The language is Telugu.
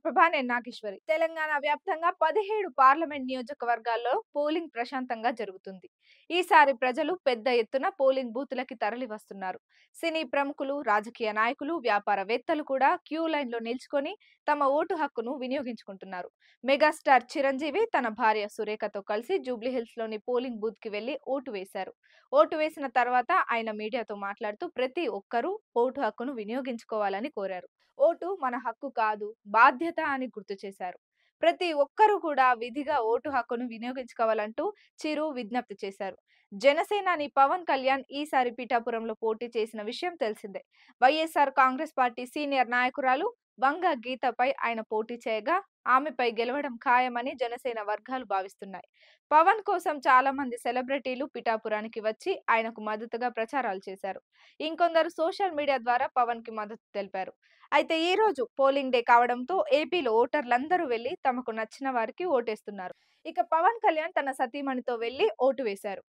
కన్నప్రభ నేను నాగేశ్వరి. తెలంగాణ వ్యాప్తంగా 17 పార్లమెంట్ నియోజకవర్గాల్లో పోలింగ్ ప్రశాంతంగా జరుగుతుంది. ఈసారి ప్రజలు పెద్ద ఎత్తున పోలింగ్ బూతులకి తరలి వస్తున్నారు. సినీ ప్రముఖులు, రాజకీయ నాయకులు, వ్యాపారవేత్తలు కూడా క్యూ లైన్లో నిల్చుకొని తమ ఓటు హక్కును వినియోగించుకుంటున్నారు. మెగాస్టార్ చిరంజీవి తన భార్య సురేఖతో కలిసి జూబ్లీహిల్స్ లోని పోలింగ్ బూత్ కి వెళ్లి ఓటు వేశారు. ఓటు వేసిన తర్వాత ఆయన మీడియాతో మాట్లాడుతూ ప్రతి ఒక్కరూ ఓటు హక్కును వినియోగించుకోవాలని కోరారు. ఓటు మన హక్కు కాదు, బాధ్యత అని గుర్తు చేశారు. ప్రతి ఒక్కరూ కూడా విధిగా ఓటు హక్కును వినియోగించుకోవాలంటూ చిరు విజ్ఞప్తి చేశారు. జనసేనాని పవన్ కళ్యాణ్ ఈసారి పిఠాపురంలో పోటీ చేసిన విషయం తెలిసిందే. వైఎస్ఆర్ కాంగ్రెస్ పార్టీ సీనియర్ నాయకురాలు వంగ గీతపై ఆయన పోటీ చేయగా ఆమెపై గెలవడం ఖాయమని జనసేన వర్గాలు భావిస్తున్నాయి. పవన్ కోసం చాలా మంది సెలబ్రిటీలు పిఠాపురానికి వచ్చి ఆయనకు మద్దతుగా ప్రచారాలు చేశారు. ఇంకొందరు సోషల్ మీడియా ద్వారా పవన్ కి మద్దతు తెలిపారు. అయితే ఈ రోజు పోలింగ్ డే కావడంతో ఏపీలో ఓటర్లందరూ వెళ్లి తమకు నచ్చిన వారికి ఓటేస్తున్నారు. ఇక పవన్ కళ్యాణ్ తన సతీమణితో వెళ్లి ఓటు వేశారు.